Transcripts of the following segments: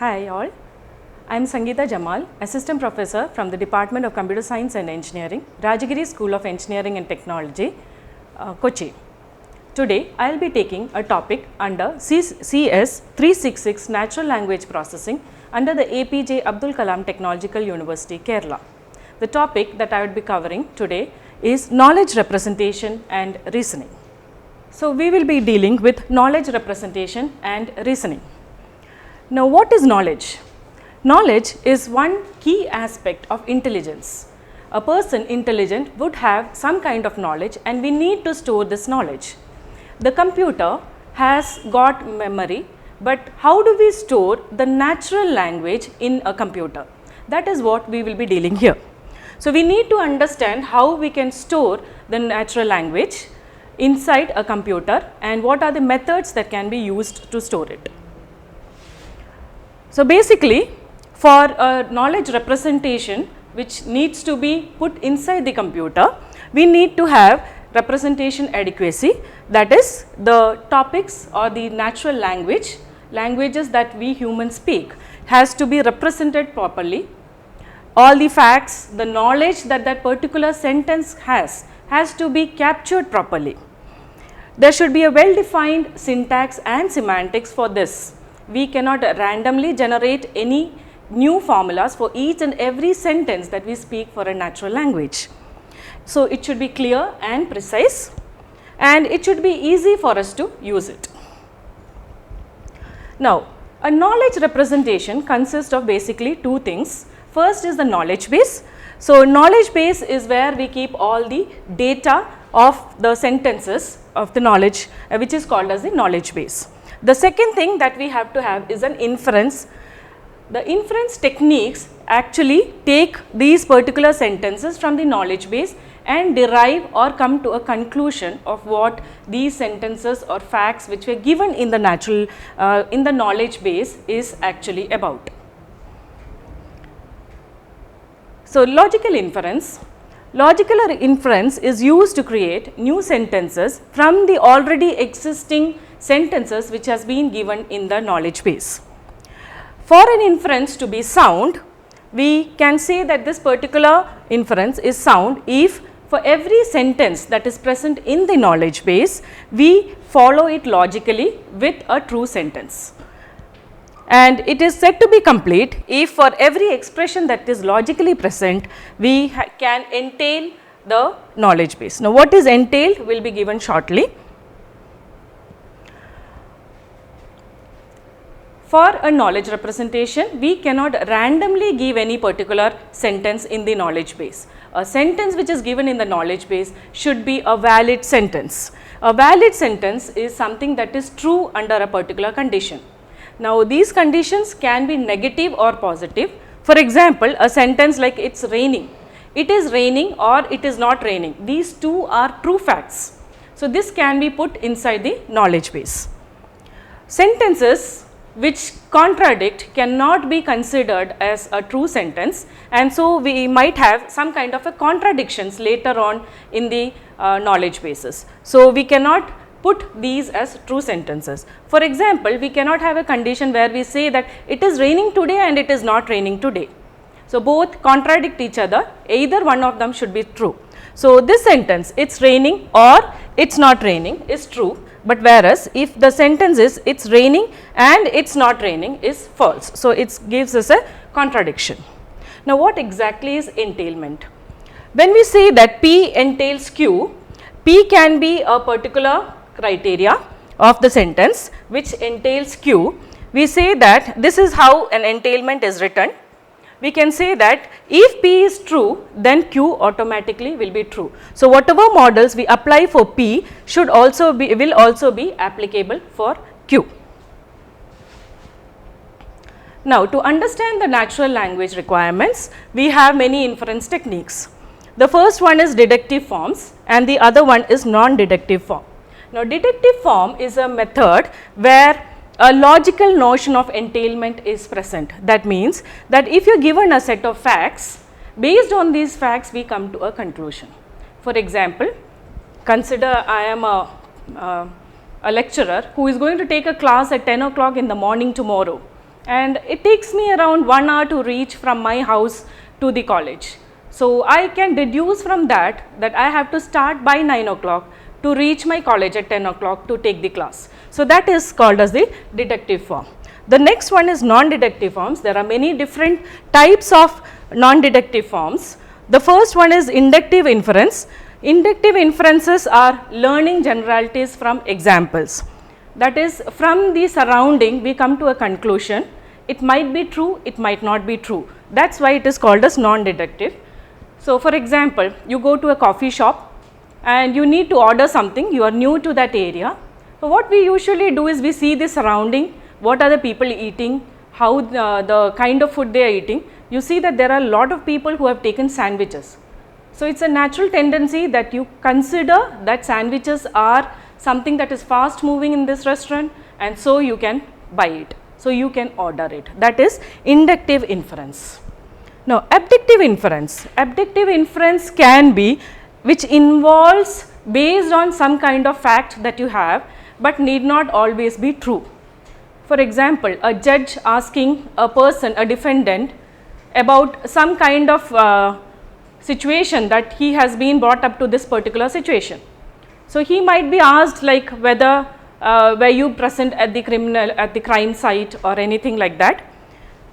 Hi all, I am Sangeetha Jamal, Assistant Professor from the Department of Computer Science and Engineering, Rajagiri School of Engineering and Technology, Kochi. Today, I will be taking a topic under CS 366 Natural Language Processing under the APJ Abdul Kalam Technological University, Kerala. The topic that I would be covering today is knowledge representation and reasoning. So, we will be dealing with knowledge representation and reasoning. Now, what is knowledge? Knowledge is one key aspect of intelligence. A person intelligent would have some kind of knowledge and we need to store this knowledge. The computer has got memory, but how do we store the natural language in a computer? That is what we will be dealing here. So, we need to understand how we can store the natural language inside a computer and what are the methods that can be used to store it. So, basically for a knowledge representation which needs to be put inside the computer, we need to have representation adequacy, that is the topics or the natural languages that we humans speak has to be represented properly. All the facts, the knowledge that that particular sentence has to be captured properly. There should be a well defined syntax and semantics for this. We cannot randomly generate any new formulas for each and every sentence that we speak for a natural language. So, it should be clear and precise and it should be easy for us to use it. Now, a knowledge representation consists of basically two things. First is the knowledge base. So, knowledge base is where we keep all the data of the sentences of the knowledge which is called as the knowledge base. The second thing that we have to have is an inference. The inference techniques actually take these particular sentences from the knowledge base and derive or come to a conclusion of what these sentences or facts which were given in the knowledge base is actually about. So, logical inference. Logical inference is used to create new sentences from the already existing sentences which has been given in the knowledge base. For an inference to be sound, we can say that this particular inference is sound if for every sentence that is present in the knowledge base, we follow it logically with a true sentence. And it is said to be complete if for every expression that is logically present, we can entail the knowledge base. Now, what is entailed will be given shortly. For a knowledge representation, we cannot randomly give any particular sentence in the knowledge base. A sentence which is given in the knowledge base should be a valid sentence. A valid sentence is something that is true under a particular condition. Now, these conditions can be negative or positive. For example, a sentence like it's raining. It is raining or it is not raining. These two are true facts. So, this can be put inside the knowledge base. Sentences which contradict cannot be considered as a true sentence, and so we might have some kind of a contradictions later on in the knowledge bases. So, we cannot put these as true sentences. For example, we cannot have a condition where we say that it is raining today and it is not raining today. So, both contradict each other, either one of them should be true. So, this sentence it's raining or it's not raining is true, but whereas if the sentence is it's raining and it's not raining is false. So, it gives us a contradiction. Now, what exactly is entailment? When we say that P entails Q, P can be a particular criteria of the sentence which entails Q. We say that this is how an entailment is written. We can say that if P is true, then Q automatically will be true. So, whatever models we apply for P will also be applicable for Q. Now, to understand the natural language requirements, we have many inference techniques. The first one is deductive forms and the other one is non-deductive form. Now, deductive form is a method where a logical notion of entailment is present. That means that if you are given a set of facts, based on these facts we come to a conclusion. For example, consider I am a lecturer who is going to take a class at 10 o'clock in the morning tomorrow, and it takes me around 1 hour to reach from my house to the college. So, I can deduce from that I have to start by 9 o'clock to reach my college at 10 o'clock to take the class. So, that is called as the deductive form. The next one is non-deductive forms. There are many different types of non-deductive forms. The first one is inductive inference. Inductive inferences are learning generalities from examples. That is, from the surrounding we come to a conclusion. It might be true, it might not be true. That is why it is called as non-deductive. So, for example, you go to a coffee shop and you need to order something, you are new to that area. So, what we usually do is we see the surrounding, what are the people eating, how the kind of food they are eating. You see that there are a lot of people who have taken sandwiches. So, it is a natural tendency that you consider that sandwiches are something that is fast moving in this restaurant, and so you can buy it. So, you can order it. That is inductive inference. Now, abductive inference. Abductive inference can be which involves based on some kind of fact that you have, but need not always be true. For example, a judge asking a person, a defendant, about some kind of situation that he has been brought up to this particular situation. So, he might be asked like whether were you present at the crime site or anything like that.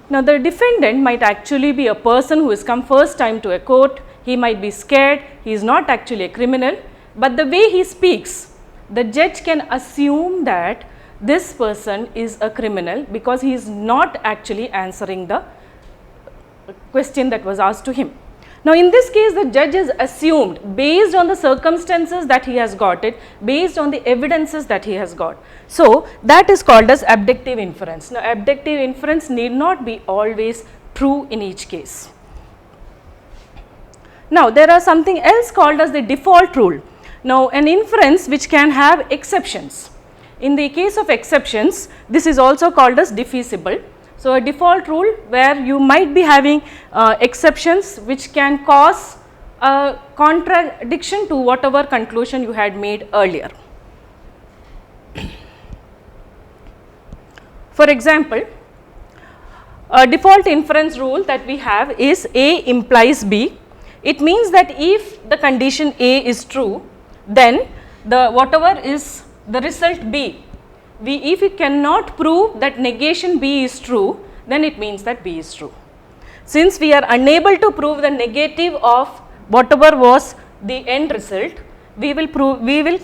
Now, the defendant might actually be a person who has come first time to a court. He might be scared, he is not actually a criminal, but the way he speaks, the judge can assume that this person is a criminal because he is not actually answering the question that was asked to him. Now, in this case, the judge is assumed based on the circumstances that he has got it, based on the evidences that he has got. So, that is called as abductive inference. Now, abductive inference need not be always true in each case. Now, there are something else called as the default rule. Now, an inference which can have exceptions. In the case of exceptions, this is also called as defeasible. So, a default rule where you might be having exceptions which can cause a contradiction to whatever conclusion you had made earlier. For example, a default inference rule that we have is A implies B. It means that if the condition A is true, then the whatever is the result B, if we cannot prove that negation B is true, then it means that B is true. Since we are unable to prove the negative of whatever was the end result, we will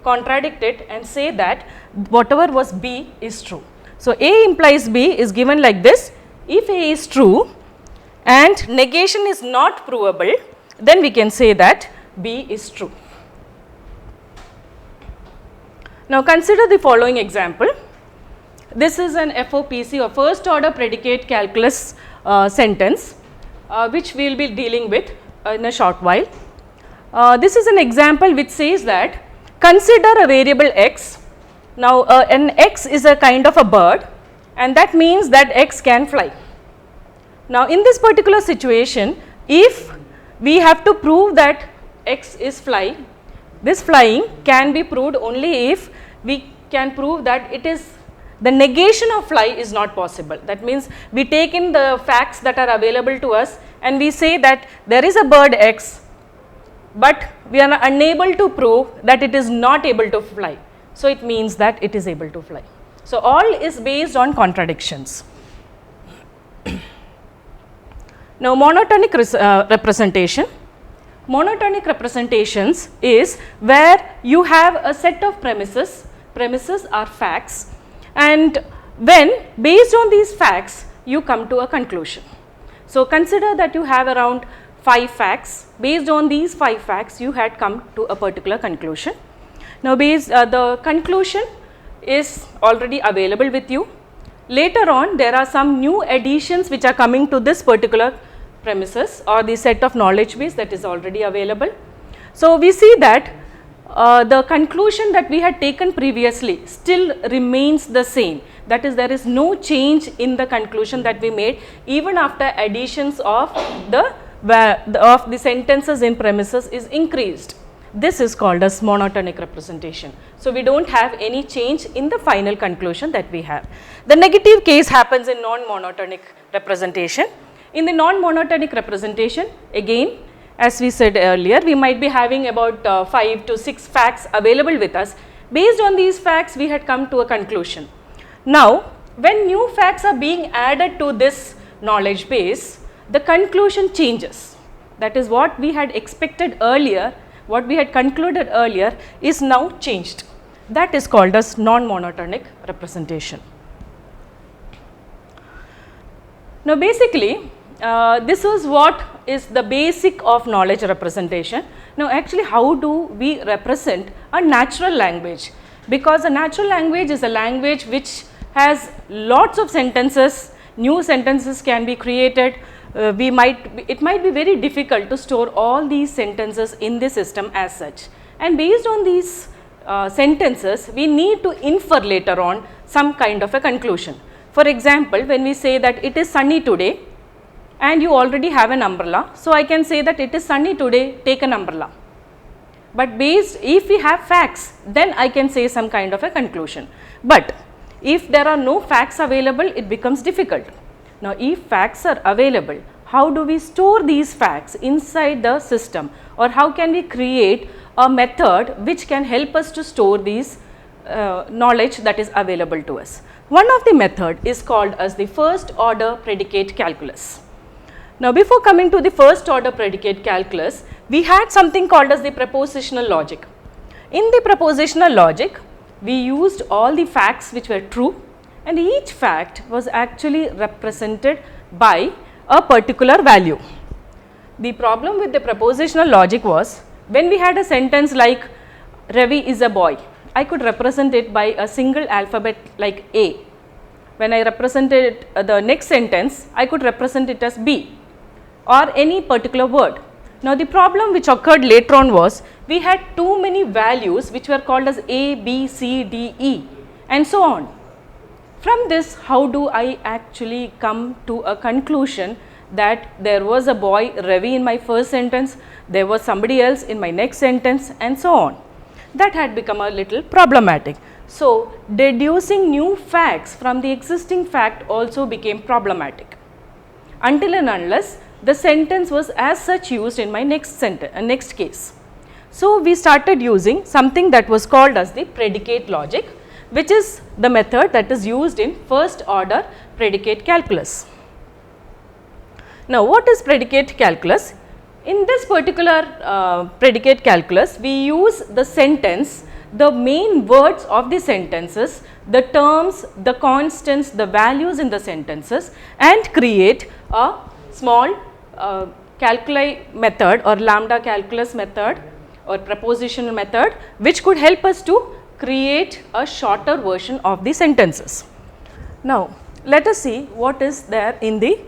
contradict it and say that whatever was B is true. So, A implies B is given like this: if A is true and negation is not provable, then we can say that B is true. Now, consider the following example. This is an FOPC or first order predicate calculus sentence which we will be dealing with in a short while. This is an example which says that consider a variable x. Now, an x is a kind of a bird, and that means that x can fly. Now, in this particular situation, if we have to prove that x is flying, this flying can be proved only if we can prove that it is the negation of fly is not possible. That means, we take in the facts that are available to us and we say that there is a bird x, but we are unable to prove that it is not able to fly. So, it means that it is able to fly. So, all is based on contradictions. Now, monotonic representation. Monotonic representations is where you have a set of premises. Premises are facts, and when based on these facts you come to a conclusion. So, consider that you have around 5 facts. Based on these 5 facts you had come to a particular conclusion. Now, the conclusion is already available with you. Later on there are some new additions which are coming to this particular premises or the set of knowledge base that is already available. So, we see that the conclusion that we had taken previously still remains the same. That is, there is no change in the conclusion that we made even after additions of the sentences in premises is increased. This is called as monotonic representation. So, we do not have any change in the final conclusion that we have. The negative case happens in non-monotonic representation. In the non-monotonic representation, again as we said earlier, we might be having about 5 to 6 facts available with us. Based on these facts, we had come to a conclusion. Now, when new facts are being added to this knowledge base, the conclusion changes. That is what we had expected earlier, what we had concluded earlier is now changed. That is called as non-monotonic representation. Now, basically, this is what is the basic of knowledge representation. Now, actually how do we represent a natural language? Because a natural language is a language which has lots of sentences, new sentences can be created. It might be very difficult to store all these sentences in the system as such, and based on these sentences we need to infer later on some kind of a conclusion. For example, when we say that it is sunny today and you already have an umbrella, so I can say that it is sunny today, take an umbrella. But if we have facts, then I can say some kind of a conclusion. But if there are no facts available, it becomes difficult. Now, if facts are available, how do we store these facts inside the system, or how can we create a method which can help us to store these knowledge that is available to us? One of the method is called as the first order predicate calculus. Now, before coming to the first order predicate calculus, we had something called as the propositional logic. In the propositional logic, we used all the facts which were true, and each fact was actually represented by a particular value. The problem with the propositional logic was, when we had a sentence like Ravi is a boy, I could represent it by a single alphabet like A. When I represented the next sentence, I could represent it as B or any particular word. Now, the problem which occurred later on was, we had too many values which were called as A, B, C, D, E and so on. From this, how do I actually come to a conclusion that there was a boy Ravi in my first sentence, there was somebody else in my next sentence and so on? That had become a little problematic. So, deducing new facts from the existing fact also became problematic, until and unless the sentence was as such used in my next case. So, we started using something that was called as the predicate logic, which is the method that is used in first order predicate calculus. Now, what is predicate calculus? In this particular predicate calculus, we use the sentence, the main words of the sentences, the terms, the constants, the values in the sentences, and create a small calculi method or lambda calculus method or propositional method, which could help us to create a shorter version of the sentences. Now, let us see what is there in the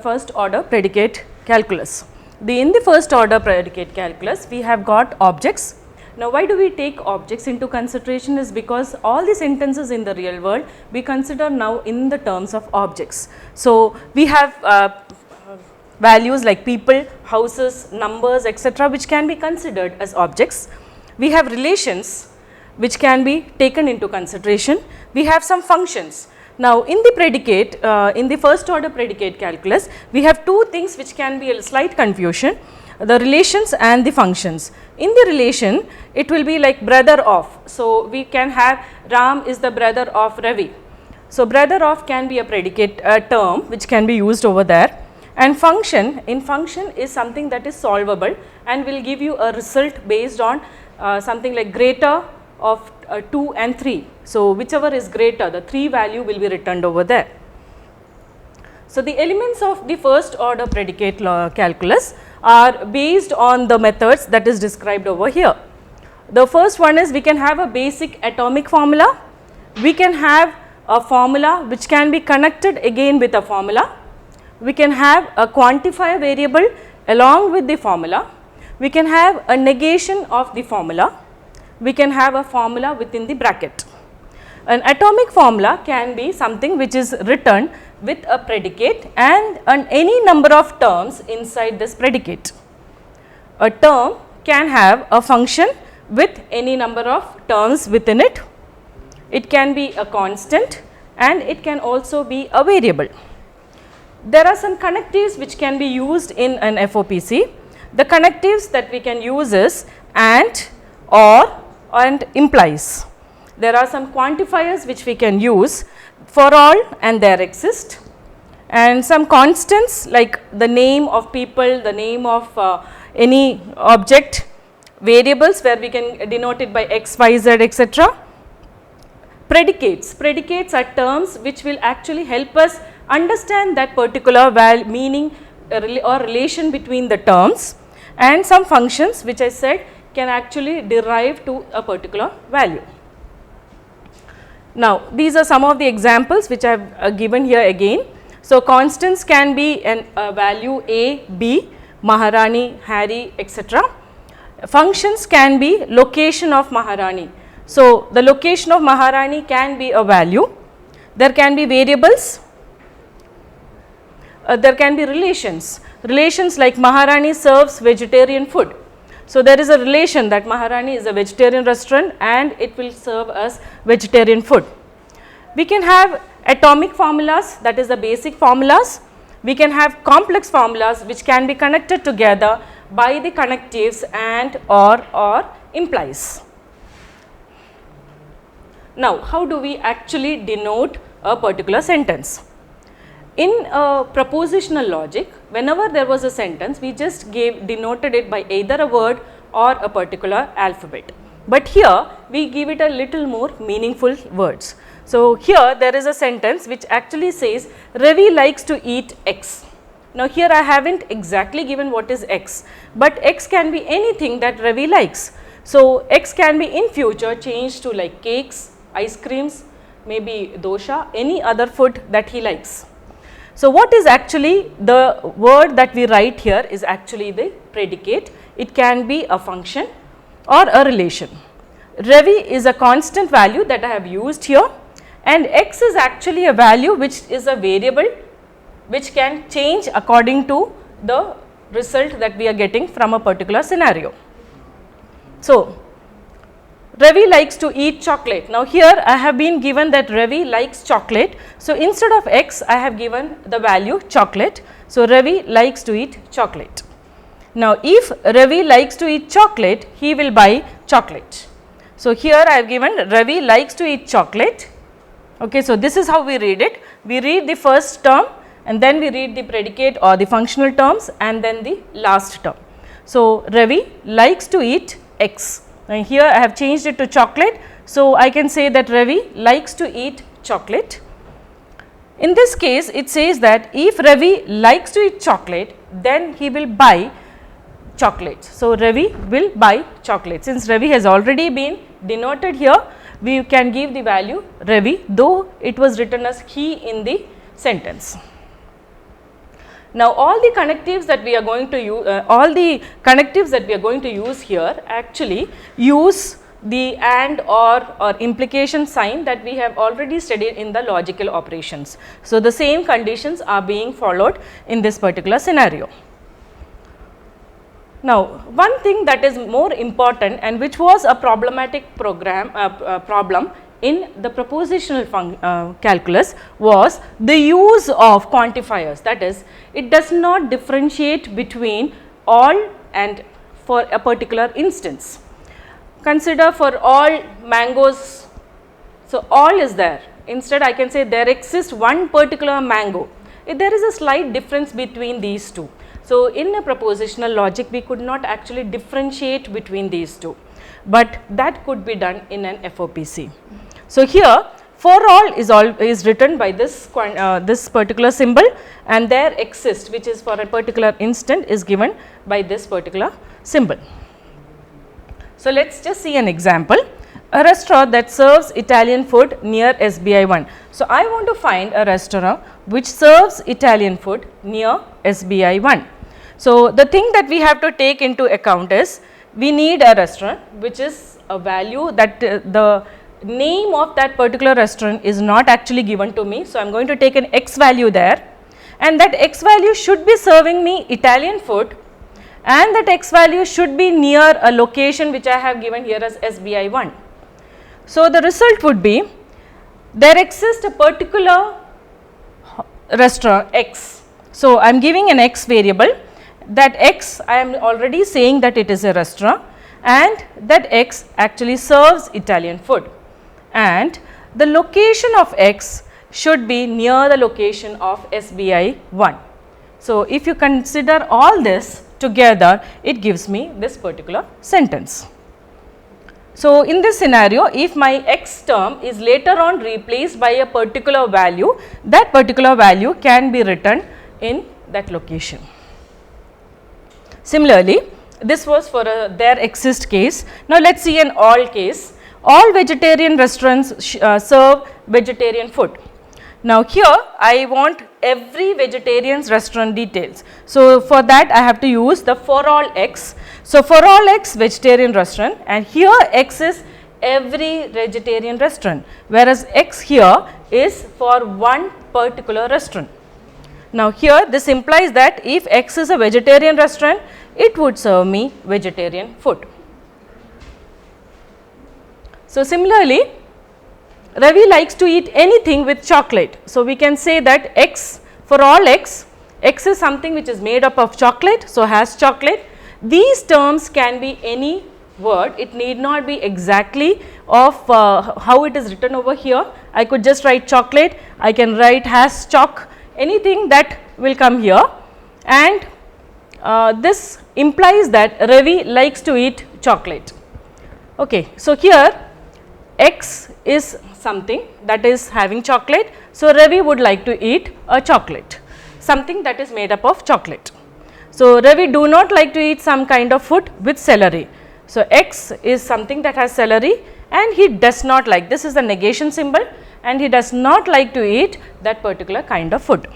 first order predicate calculus. In the first order predicate calculus, we have got objects. Now, why do we take objects into consideration is because all the sentences in the real world we consider now in the terms of objects. So, we have values like people, houses, numbers, etc., which can be considered as objects. We have relations which can be taken into consideration. We have some functions. Now, in the predicate, in the first order predicate calculus, we have two things which can be a slight confusion, the relations and the functions. In the relation, it will be like brother of. So, we can have Ram is the brother of Ravi. So, brother of can be a predicate term which can be used over there, and function, in function is something that is solvable and will give you a result based on something like greater of 2 and 3. So, whichever is greater, the 3 value will be returned over there. So, the elements of the first order predicate calculus are based on the methods that is described over here. The first one is, we can have a basic atomic formula, we can have a formula which can be connected again with a formula, we can have a quantifier variable along with the formula, we can have a negation of the formula, we can have a formula within the bracket. An atomic formula can be something which is written with a predicate and any number of terms inside this predicate. A term can have a function with any number of terms within it. It can be a constant and it can also be a variable. There are some connectives which can be used in an FOPC. The connectives that we can use is and, or, and implies. There are some quantifiers which we can use for all and there exist, and some constants like the name of people, the name of any object, variables where we can denote it by x, y, z, etc. Predicates. Predicates are terms which will actually help us understand that particular meaning or relation between the terms, and some functions which I said can actually derive to a particular value. Now, these are some of the examples which I have given here again. So, constants can be a value A, B, Maharani, Harry, etc. Functions can be location of Maharani. So, the location of Maharani can be a value. There can be variables. There can be relations. Relations like Maharani serves vegetarian food. So, there is a relation that Maharani is a vegetarian restaurant and it will serve us vegetarian food. We can have atomic formulas, that is the basic formulas. We can have complex formulas which can be connected together by the connectives and, or implies. Now, how do we actually denote a particular sentence? In a propositional logic, whenever there was a sentence, we just denoted it by either a word or a particular alphabet. But here, we give it a little more meaningful words. So, here there is a sentence which actually says, Ravi likes to eat X. Now, here I have not exactly given what is X, but X can be anything that Ravi likes. So, X can be in future changed to like cakes, ice creams, maybe dosha, any other food that he likes. So, what is actually the word that we write here is actually the predicate. It can be a function or a relation. Ravi is a constant value that I have used here, and X is actually a value which is a variable which can change according to the result that we are getting from a particular scenario. So, Ravi likes to eat chocolate. Now, here I have been given that Ravi likes chocolate. So, instead of X I have given the value chocolate. So, Ravi likes to eat chocolate. Now, if Ravi likes to eat chocolate, he will buy chocolate. So, here I have given Ravi likes to eat chocolate. Okay, so, this is how we read it. We read the first term and then we read the predicate or the functional terms and then the last term. So, Ravi likes to eat X. Now, here I have changed it to chocolate. So, I can say that Ravi likes to eat chocolate. In this case, it says that if Ravi likes to eat chocolate, then he will buy chocolates. So, Ravi will buy chocolate. Since Ravi has already been denoted here, we can give the value Ravi, though it was written as he in the sentence. Now, all the connectives that we are going to use, here actually use the and or implication sign that we have already studied in the logical operations. So, the same conditions are being followed in this particular scenario. Now, one thing that is more important and which was a problematic problem in the propositional calculus was the use of quantifiers. That is, it does not differentiate between all and for a particular instance. Consider for all mangoes, so all is there. Instead, I can say there exists one particular mango. There is a slight difference between these two. So, in a propositional logic, we could not actually differentiate between these two, but that could be done in an FOPC. So, here for all is written by this particular symbol, and there exists, which is for a particular instant, is given by this particular symbol. So, let us just see an example. A restaurant that serves Italian food near SBI 1. So, I want to find a restaurant which serves Italian food near SBI 1. So, the thing that we have to take into account is we need a restaurant which is a value that the name of that particular restaurant is not actually given to me. So, I am going to take an X value there, and that X value should be serving me Italian food, and that x value should be near a location which I have given here as SBI1. So, the result would be there exists a particular restaurant x. So, I am giving an x variable, that x I am already saying that it is a restaurant and that x actually serves Italian food, and the location of x should be near the location of SBI1. So, if you consider all this together, it gives me this particular sentence. So, in this scenario, if my x term is later on replaced by a particular value, that particular value can be written in that location. Similarly, this was for a there exist case. Now, let us see an all case. All vegetarian restaurants serve vegetarian food. Now, here I want every vegetarian's restaurant details. So, for that I have to use the for all x. So, for all x vegetarian restaurant, and here x is every vegetarian restaurant, whereas x here is for one particular restaurant. Now, here this implies that if x is a vegetarian restaurant, it would serve me vegetarian food. So, similarly, Ravi likes to eat anything with chocolate. So, we can say that x for all x, x is something which is made up of chocolate, so has chocolate. These terms can be any word, it need not be exactly of how it is written over here. I could just write chocolate, I can write has chalk, anything that will come here, and this implies that Ravi likes to eat chocolate. Okay. So, here x is something that is having chocolate. So, Ravi would like to eat a chocolate, something that is made up of chocolate. So, Ravi do not like to eat some kind of food with celery. So, x is something that has celery and he does not like, this is the negation symbol, and he does not like to eat that particular kind of food.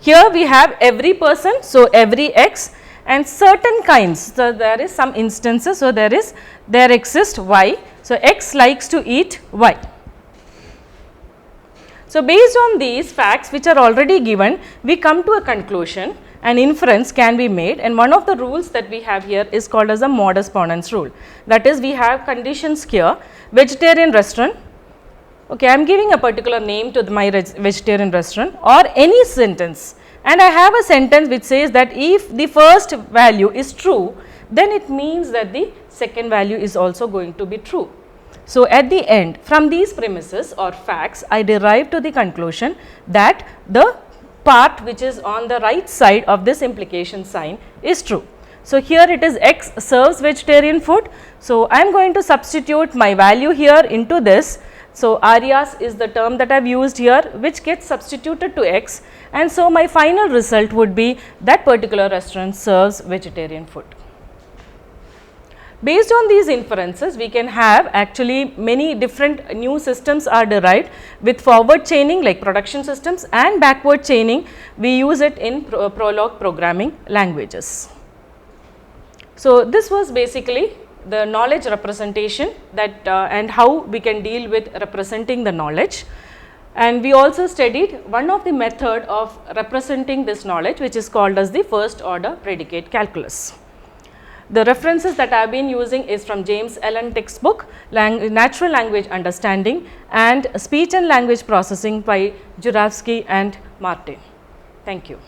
Here we have every person, so every x, and certain kinds. So, there is some instances, so there exists y. So, x likes to eat y. So, based on these facts which are already given, we come to a conclusion, an inference can be made, and one of the rules that we have here is called as the modus ponens rule. That is, we have conditions here, vegetarian restaurant. Okay, I am giving a particular name to my vegetarian restaurant or any sentence, and I have a sentence which says that if the first value is true, then it means that the second value is also going to be true. So, at the end, from these premises or facts, I derive to the conclusion that the part which is on the right side of this implication sign is true. So, here it is x serves vegetarian food. So, I am going to substitute my value here into this. So, Arias is the term that I have used here, which gets substituted to x, and so my final result would be that particular restaurant serves vegetarian food. Based on these inferences, we can have actually many different new systems are derived with forward chaining like production systems, and backward chaining we use it in Prolog programming languages. So, this was basically the knowledge representation that and how we can deal with representing the knowledge, and we also studied one of the method of representing this knowledge, which is called as the first order predicate calculus. The references that I have been using is from James Allen textbook, Natural Language Understanding and Speech and Language Processing by Juravsky and Martin. Thank you.